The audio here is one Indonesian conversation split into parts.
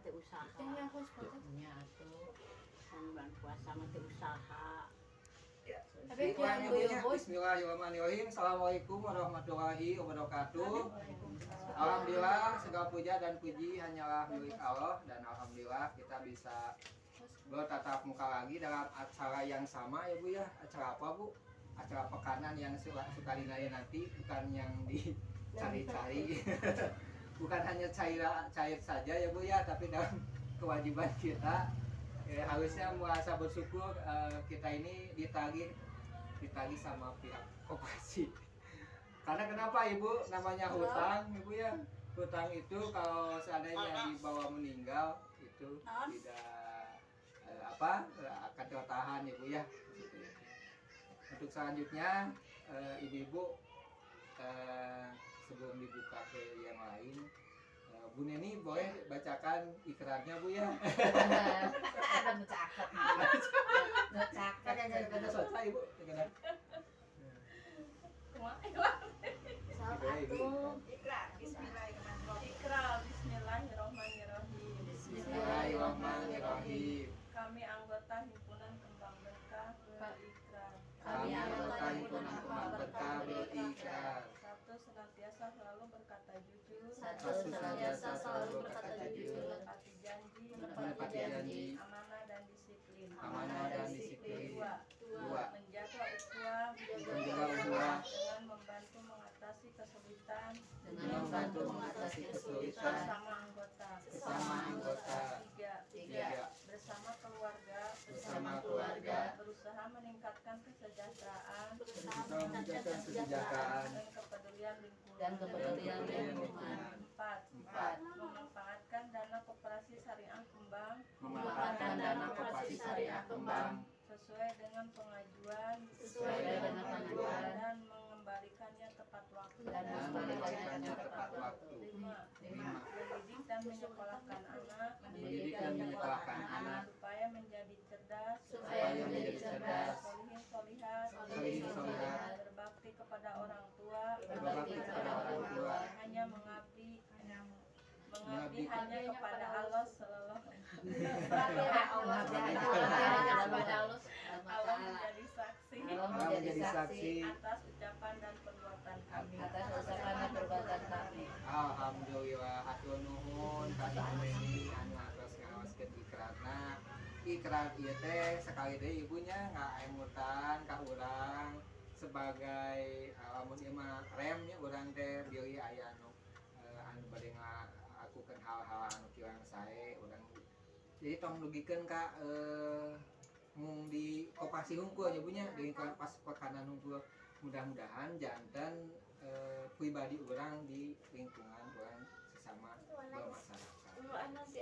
teh usaha. Nya aku sepatu. Nya atuh bulan puasa mah teh usaha. Bismillahirrahmanirrahim. Assalamualaikum warahmatullahi wabarakatuh. Alhamdulillah segala puja dan puji hanyalah milik Allah, dan alhamdulillah kita bisa bertatap muka lagi dalam acara yang sama ya Bu ya. Acara apa Bu? Acara pekanan yang suka dinaya nanti, bukan yang dicari-cari. Bukan hanya cair saja ya Bu ya, tapi dalam kewajiban kita harusnya merasa bersyukur kita ini ditagih sama pihak koperasi. Karena kenapa Ibu? Namanya hutang Ibu ya. Hutang itu kalau seandainya dibawa meninggal itu tidak akan tertahan Ibu ya. Untuk selanjutnya ibu-ibu sebelum dibuka ke yang lain, Bu Neni boleh bacakan ikrarnya Bu ya. Ada mencakat. Ada selesai Ibu. Ikrar Bismillahirrahmanirrahim. Bismillahirrahmanirrahim. Kami anggota himpunan Kembang Berkah berikrar. Kami anggota himpunan Kembang Berkah berikrar. Satu, senantiasa selalu berkata jujur. Menepati janji. Amanah dan disiplin. Dua, menjaga ukhuwah dengan membantu mengatasi kesulitan bersama anggota. Tiga, bersama keluarga berusaha meningkatkan kesejahteraan dan kepedulian lingkungan. Empat, memanfaatkan dana koperasi syariah Kembang sesuai dengan pengajuan dan mengembalikannya tepat waktu. Lima, mendidik dan menyekolahkan anak supaya menjadi cerdas, solihin-solihat, berbakti kepada orang tua, hanya mengabdi hanya kepada Allah Sallallahu Allah menjadi saksi atas ucapan dan perbuatan kami. Alhamdulillah hatur nuhun ka Ibu Neni anu atos ngaoskeun ikrarna. Ikrar ieu teh sakali deui ibunya ngaemutan ka urang sebagai lamun ieu mah rem nya urang teh deui aya anu bade ngakukeun hal-hal anu kirang sae urang. Jadi tong dugikeun ka mung di koperasi hungkul nya punya dengan pas pekanan hungkul, mudah-mudahan jantan pribadi orang di lingkungan orang sesama bermasyarakat. Nanti.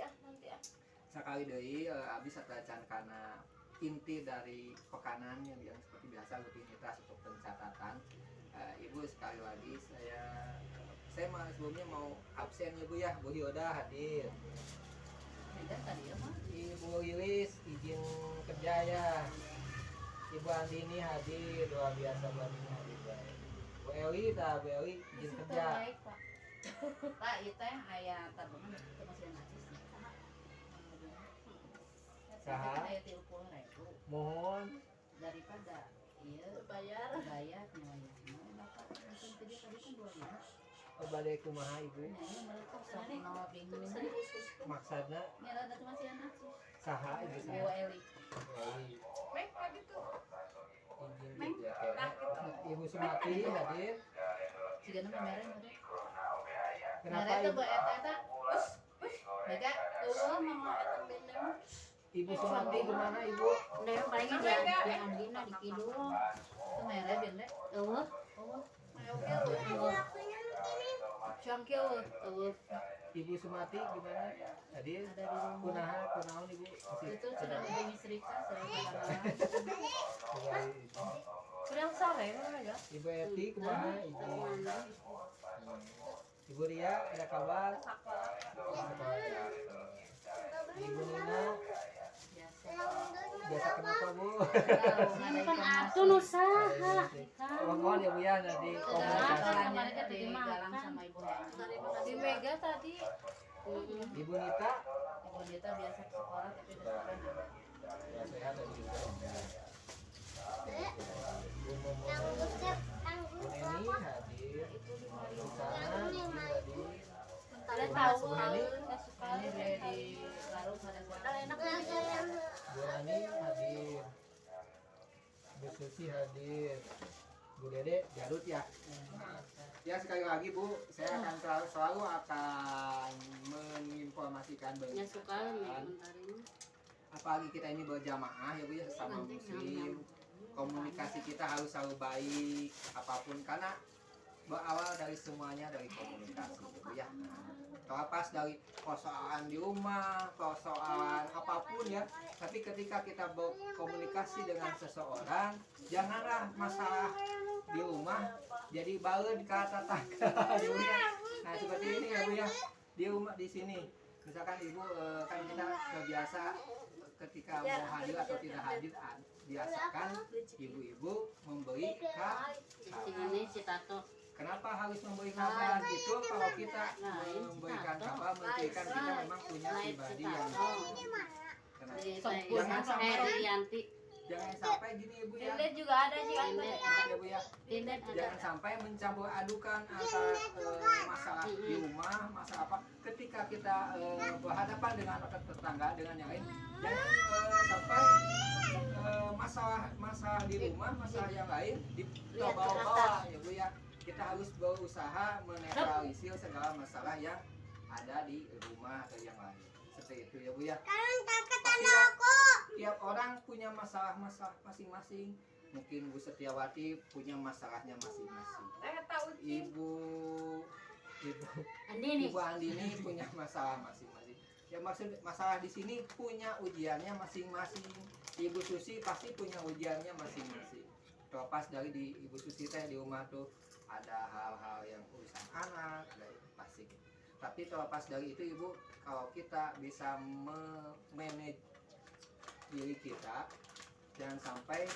Sekali deui abdi satracan kana inti dari pekanan yang seperti biasa rutinitas untuk pencatatan. Ibu sekali lagi saya sebelumnya mau absen ya Bu ya. Bu Hyoda hadir. Ibu Lilis izin kerja ya. Ibu Andini hadir, doa biasa Bu Andini hadir. Bu Eli izin kerja. Pak, itu teh aya tabungan itu masih najis. Saha? Aya 30.000. Mohon Daripada ieu bayar nyawa. Bapak mungkin tadi kan 2.000. Bade kumaha Ibu? Ini mereka sama bingung. Maksudna Ini ada masih anak sih. saha Ibu Bu saha? Eli. Eli. Baik Pak gitu. Izin kerja. Ibu Sumati hadir. Sigana mereng ada. Kenapa Mereka Ibu? Bu eta. Mega, mama eta bendem Ibu Sumati kemana Ibu? Neo paling di Andina di Kidul. Itu merah bende. Eueuh. Cangkil. Ibu Sumati gimana? Hadir? Ada di rumah. Kunaon Ibu? Itu sudah lebih seriksa kurang sore ya. Ibu Eti kemana? Ibu Ria ada kabar? Ibu Nina biasa kenapa Bu? Kan atuh nu saha. Mohon ya Bu ya nanti komunikasi. di Galang sama Ibu Hana. Di Mega tadi. Ibu Nita kalau dia tuh biasa ke sekolah tapi udah sekarang ada. Ya sehat dan juga. Bu Neni hadir. Di sana hadir. Ada tahu Bu Neni, nggak suka. Ini beli di warung ada Udah enak Bu Nani hadir. Bu Susi hadir. Bu Dede Garut ya. Ya sekali lagi Bu, saya akan selalu akan menginformasikan Nggak suka nih berita. bentar ini. Apalagi kita ini berjamaah ya Bu ya, sesama muslim. Komunikasi kita harus selalu baik apapun karena berawal dari semuanya dari komunikasi gitu ya. Terlepas dari persoalan di rumah, persoalan apapun ya, tapi ketika kita berkomunikasi dengan seseorang, janganlah masalah di rumah jadi balut ke tetangga. Nah seperti ini ya Bu ya, di rumah di sini misalkan Ibu kan kita terbiasa ketika mau hadir atau tidak hadir biasakan ibu-ibu memberi kabar. Ini si Tato. Kenapa harus memberi kabar itu? Kalau kita memberikan kabar memberikan kita memang punya pribadi yang jangan sampai Yanti. jangan sampai gini Ibu ya. Dindet juga ada sih kan. Ya Bu ya. Dindet ada. Jangan sampai mencampur adukan antara masalah di rumah, masalah apa. Ketika kita berhadapan dengan tetangga dengan yang lain, jangan sampai masalah di rumah, masalah yang lain dibawa-bawa ya Bu ya. Kita harus berusaha menetralisir segala masalah yang ada di rumah atau yang lain. Seperti itu ya Bu ya. Tiap orang punya masalah-masalah masing-masing. Mungkin Bu Setiawati punya masalahnya masing-masing. Ibu Andini punya masalah masing-masing. Ya maksud masalah di sini punya ujiannya masing-masing. Ibu Susi pasti punya ujiannya masing-masing. Terlepas dari di Ibu Susi teh di rumah tuh ada hal-hal yang urusan anak, pasti. Tapi terlepas dari itu Ibu, kalau kita bisa manage diri kita, jangan sampai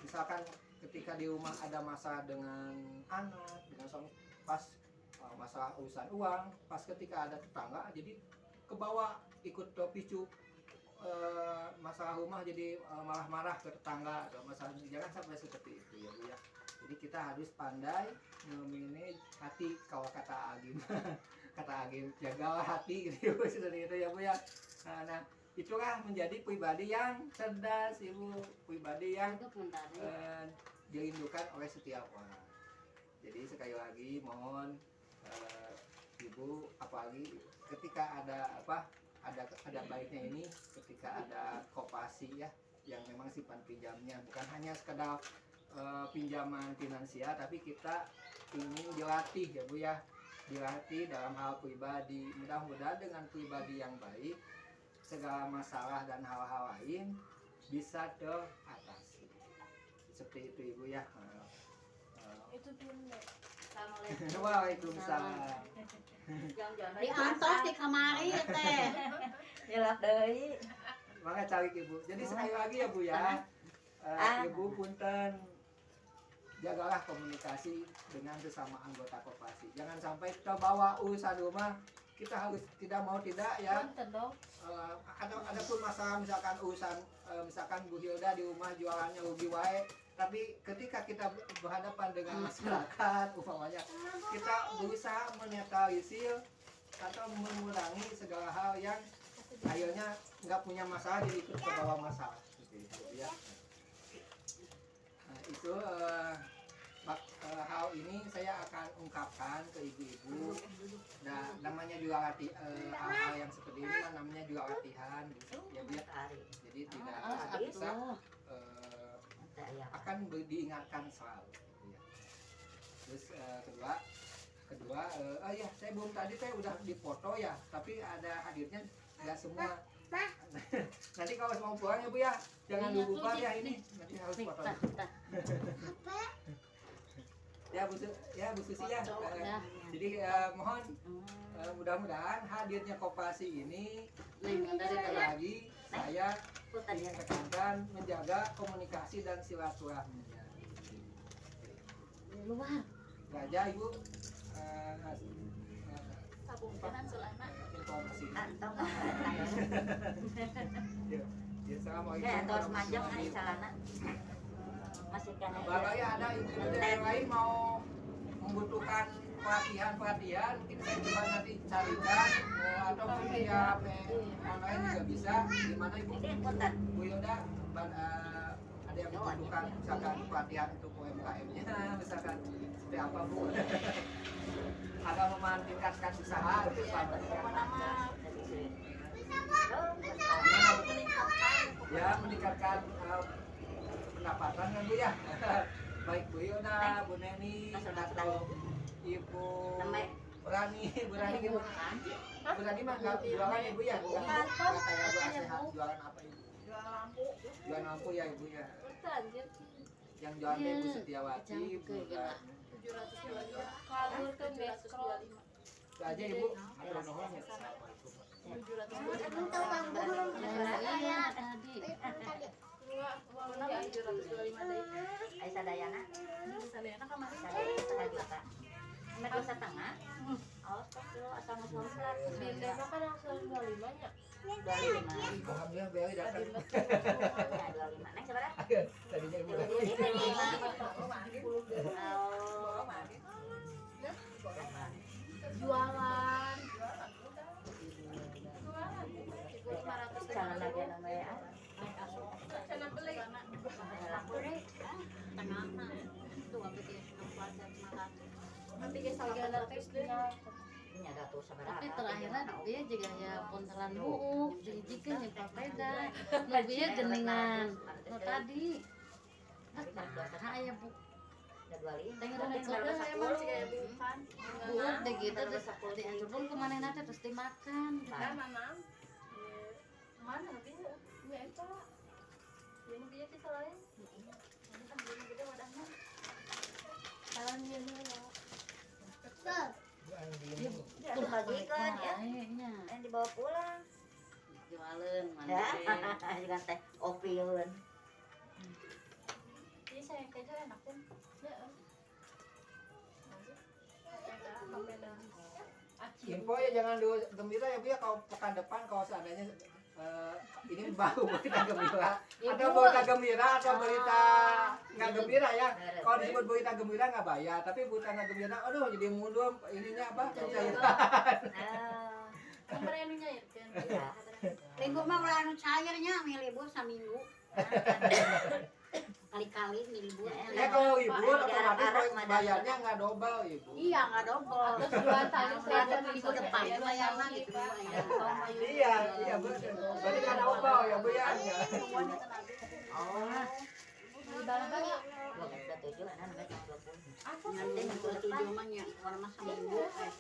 misalkan ketika di rumah ada masalah dengan anak, dengan suami, pas masalah urusan uang, pas ketika ada tetangga jadi kebawa ikut terpicu masalah rumah jadi malah marah ke tetangga atau masalah, jangan sampai seperti itu ya Bu ya. Jadi kita harus pandai memanage hati, kalau kata Agim kata Agim jagalah hati gitu seperti itu ya Bu ya. Nah itulah menjadi pribadi yang cerdas Ibu, pribadi yang dirindukan oleh setiap orang. Jadi sekali lagi mohon Ibu, apalagi ketika ada baiknya ini ketika ada koperasi ya yang memang sifat pinjamnya bukan hanya sekedar pinjaman finansial, tapi kita ingin dilatih ya Bu ya, dilatih dalam hal pribadi. Mudah-mudahan dengan pribadi yang baik segala masalah dan hal-hal lain bisa teratasi. Seperti itu Ibu ya. Itu Dindet. Waalaikumsalam. Diantos di kamari teh. Jelak deui. Maka cari Ibu. Jadi sekali lagi ya Bu ya. Ibu punten jagalah komunikasi dengan sesama anggota koperasi. Jangan sampai terbawa urusan rumah, kita harus tidak mau tidak ya. Ada pun masalah misalkan urusan misalkan Bu Hilda di rumah jualannya rugi wae, tapi ketika kita berhadapan dengan masyarakat umpamanya kita berusaha menetralisir atau mengurangi segala hal yang akhirnya nggak punya masalah jadi ikut ke bawah masalah gitu ya. Nah, itu hal ini saya akan ungkapkan ke ibu-ibu. Nah, namanya juga hal-hal yang seperti ini kan namanya juga latihan gitu, ya Bu ya. Jadi tidak bisa akan diingatkan selalu gitu ya. Terus kedua ya saya belum tadi saya udah dipoto ya, tapi ada hadirnya nggak semua. Nanti kalau mau pulang ya Bu ya, jangan lupa ya ini nanti harus foto. Ya Bu Susi ya. Jadi mohon mudah-mudahan hadirnya koperasi ini sekali lagi saya ingin tekankan menjaga komunikasi dan silaturahminya. Luar. Aja Ibu. sabungkeun Sulana. Informasi. Antong. Ya, assalamualaikum. Ya, tos majang ai salana. Masih kan. Kalau ya ada ibu yang lain mau membutuhkan pelatihan kita coba nanti carikan ataupun via online juga bisa. Gimana ibu? Punten. Bu Yoda ada yang membutuhkan misalkan pelatihan untuk UMKM-nya misalkan seperti apa Bu? Ada memanfaatkan usaha untuk ya meningkatkan pendapatan kan Bu ya. Baik Bu Yoda, Bu Neni, atau Ibu Rani, Bu Rani gimana? Bu Rani mah nggak jualan Ibu ya? Nggak kayak Bu sehat jualan apa Ibu? Jualan lampu ya Ibu ya. Yang jualan Ibu Setiawati, Bu. 725. Kalau ke Metro Itu aja Ibu. Atur nuhun ya. Assalamualaikum. 725. Iya tadi. Uang 725 deui. Ai sadayana. Sadayana kamari. Sadayana juta. Meter setengah. Awas pas dulu asal ngomong Di Depok kan langsung 25 nya. 25. Alhamdulillah Beli datang. Ya 25. Neng sabaraha? Tadinya Ibu. Jualan. Jalan lagi nama ya. Cenah beli. Laku deh. Tenangna. Tuh apa dia pelajar makan. Nanti ge salah tes deh. Ini ada tuh sabaraha. Tapi terakhirnya dia juga ya pontelan buuk jadi jika yang papeda lebih ya geningan no tadi nah ayah bu Saya mau sih kayak bukan. buuk deh gitu terus dianjurin kemana nanti terus dimakan Kan nanam. Mana dia? Ya itu. Yang dia kita lain. Ini kan belum gede wadahnya. Jalannya dulu. Ya dibagikan ya. kayaknya Yang dibawa pulang. jualan Ya. mana Juga teh opiun. Jadi saya keju enak kan? Ya. Info ya jangan dulu gembira ya Bu ya kalau pekan depan kalau seandainya ini baru berita gembira atau berita gembira atau berita nggak gembira ya. Kalau disebut berita gembira nggak bayar, tapi berita nggak gembira, aduh jadi mundur ininya apa pencairan. Kemarin ini nyairkan. Iya. Libur mah ulah anu cairnya ame libur saminggu. Kali-kali nih libur. Ya kalau libur otomatis bayarnya nggak double Ibu. Iya enggak double. Terus dua tahun Ada minggu depan bayarnya gitu ya. Iya, iya betul. Berarti kan double ya Bu ya. Oh. Di banyak. Gua enggak setuju anak enggak 20. Nanti minggu tujuh mah nya orang mah saminggu. Nah,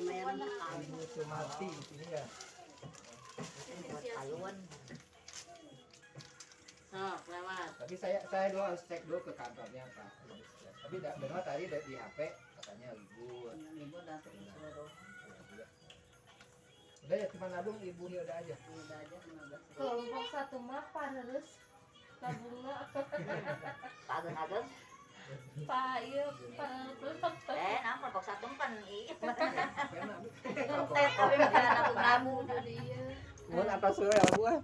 bayar sekali. Itu mati ini ya. Buat payun. sok lewat Tapi saya dulu harus cek dulu ke kantornya Pak. Tapi dengar tadi di HP katanya libur. libur dapat seluruh Udah ya cuma nabung Ibu Hilda aja. udah aja 15 Kelompok satu mah harus nabungna. Pagen-agen. Pak iya Pak. Nah kelompok satu kan iya. Pena. Tapi makanan nabung-nabung. Jadi iya. Mun atas ya Bu.